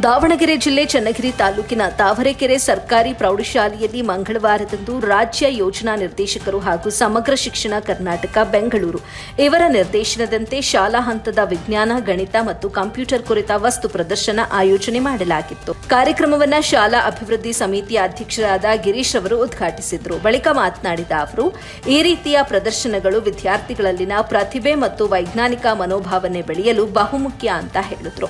ದಾವಣಗೆರೆ ಜಿಲ್ಲೆ ಚನ್ನಗಿರಿ ತಾಲೂಕಿನ ತಾವರೆಕೆರೆ ಸರ್ಕಾರಿ ಪ್ರೌಢಶಾಲೆಯಲ್ಲಿ ಮಂಗಳವಾರದಂದು ರಾಜ್ಯ ಯೋಜನಾ ನಿರ್ದೇಶಕರು ಹಾಗೂ ಸಮಗ್ರ ಶಿಕ್ಷಣ ಕರ್ನಾಟಕ ಬೆಂಗಳೂರು ಇವರ ನಿರ್ದೇಶನದಂತೆ ಶಾಲಾ ಹಂತದ ವಿಜ್ಞಾನ, ಗಣಿತ ಮತ್ತು ಕಂಪ್ಯೂಟರ್ ಕುರಿತ ವಸ್ತು ಪ್ರದರ್ಶನ ಆಯೋಜನೆ ಮಾಡಲಾಗಿತ್ತು. ಕಾರ್ಯಕ್ರಮವನ್ನು ಶಾಲಾ ಅಭಿವೃದ್ಧಿ ಸಮಿತಿಯ ಅಧ್ಯಕ್ಷರಾದ ಗಿರೀಶ್ ಅವರು ಉದ್ಘಾಟಿಸಿದರು. ಬಳಿಕ ಮಾತನಾಡಿದ ಅವರು, ಈ ರೀತಿಯ ಪ್ರದರ್ಶನಗಳು ವಿದ್ಯಾರ್ಥಿಗಳಲ್ಲಿನ ಪ್ರತಿಭೆ ಮತ್ತು ವೈಜ್ಞಾನಿಕ ಮನೋಭಾವನೆ ಬೆಳೆಯಲು ಬಹುಮುಖ್ಯ ಅಂತ ಹೇಳಿದರು.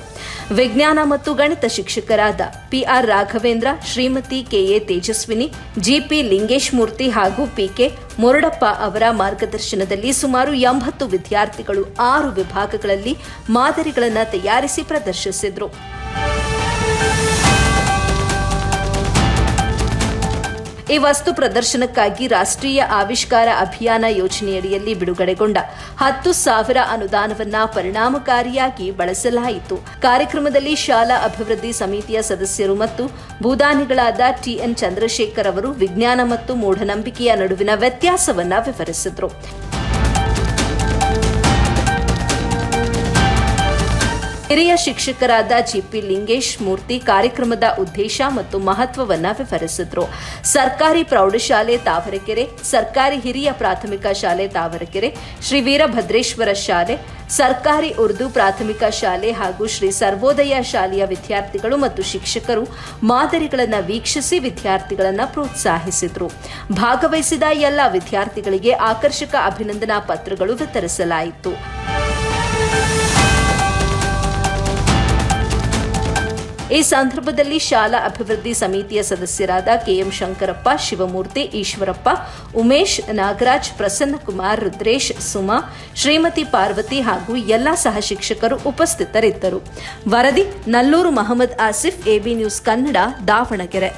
ವಿಜ್ಞಾನ ಮತ್ತು ಗಣಿತ ಶಿಕ್ಷಕರಾದ PR Raghavendra, Shrimati KA Tejaswini, GP Lingesh Murthy ಹಾಗೂ ಪಿಕೆ ಮೊರಡಪ್ಪ ಅವರ ಮಾರ್ಗದರ್ಶನದಲ್ಲಿ ಸುಮಾರು 80 ವಿದ್ಯಾರ್ಥಿಗಳು 6 ವಿಭಾಗಗಳಲ್ಲಿ ಮಾದರಿಗಳನ್ನು ತಯಾರಿಸಿ ಪ್ರದರ್ಶಿಸಿದರು. ಈ ವಸ್ತು ಪ್ರದರ್ಶನಕ್ಕಾಗಿ ರಾಷ್ಟ್ರೀಯ ಆವಿಷ್ಕಾರ ಅಭಿಯಾನ ಯೋಜನೆಯಡಿಯಲ್ಲಿ ಬಿಡುಗಡೆಗೊಂಡ 10,000 ಅನುದಾನವನ್ನು ಪರಿಣಾಮಕಾರಿಯಾಗಿ ಬಳಸಲಾಯಿತು. ಕಾರ್ಯಕ್ರಮದಲ್ಲಿ ಶಾಲಾ ಅಭಿವೃದ್ಧಿ ಸಮಿತಿಯ ಸದಸ್ಯರು ಮತ್ತು ಭೂದಾನಿಗಳಾದ ಟಿಎನ್ ಚಂದ್ರಶೇಖರ್ ಅವರು ವಿಜ್ಞಾನ ಮತ್ತು ಮೂಢನಂಬಿಕೆಯ ನಡುವಿನ ವ್ಯತ್ಯಾಸವನ್ನು ವಿವರಿಸಿದರು. ಹಿರಿಯ ಶಿಕ್ಷಕರಾದ ಜಿಪಿ ಲಿಂಗೇಶ್ ಮೂರ್ತಿ ಕಾರ್ಯಕ್ರಮದ ಉದ್ದೇಶ ಮತ್ತು ಮಹತ್ವವನ್ನು ವಿವರಿಸಿದರು. ಸರ್ಕಾರಿ ಪ್ರೌಢಶಾಲೆ ತಾವರೆಕೆರೆ, ಸರ್ಕಾರಿ ಹಿರಿಯ ಪ್ರಾಥಮಿಕ ಶಾಲೆ ತಾವರೆಕೆರೆ, ಶ್ರೀ ವೀರಭದ್ರೇಶ್ವರ ಶಾಲೆ, ಸರ್ಕಾರಿ ಉರ್ದು ಪ್ರಾಥಮಿಕ ಶಾಲೆ ಹಾಗೂ ಶ್ರೀ ಸರ್ವೋದಯ ಶಾಲೆಯ ವಿದ್ಯಾರ್ಥಿಗಳು ಮತ್ತು ಶಿಕ್ಷಕರು ಮಾದರಿಗಳನ್ನು ವೀಕ್ಷಿಸಿ ವಿದ್ಯಾರ್ಥಿಗಳನ್ನು ಪ್ರೋತ್ಸಾಹಿಸಿದರು. ಭಾಗವಹಿಸಿದ ಎಲ್ಲ ವಿದ್ಯಾರ್ಥಿಗಳಿಗೆ ಆಕರ್ಷಕ ಅಭಿನಂದನಾ ಪತ್ರಗಳು ವಿತರಿಸಲಾಯಿತು. ಈ ಸಂದರ್ಭದಲ್ಲಿ ಶಾಲಾ ಅಭಿವೃದ್ಧಿ ಸಮಿತಿಯ ಸದಸ್ಯರಾದ ಕೆಎಂ ಶಂಕರಪ್ಪ, ಶಿವಮೂರ್ತಿ, ಈಶ್ವರಪ್ಪ, ಉಮೇಶ್, ನಾಗರಾಜ್, ಪ್ರಸನ್ನಕುಮಾರ್, ರುದ್ರೇಶ್, ಸುಮಾ, ಶ್ರೀಮತಿ ಪಾರ್ವತಿ ಹಾಗೂ ಎಲ್ಲ ಸಹ ಶಿಕ್ಷಕರು ಉಪಸ್ಥಿತರಿದ್ದರು. ವರದಿ ನಲ್ಲೂರು ಮಹಮ್ಮದ್ ಆಸಿಫ್, ಎಬಿ ನ್ಯೂಸ್ ಕನ್ನಡ, ದಾವಣಗೆರೆ.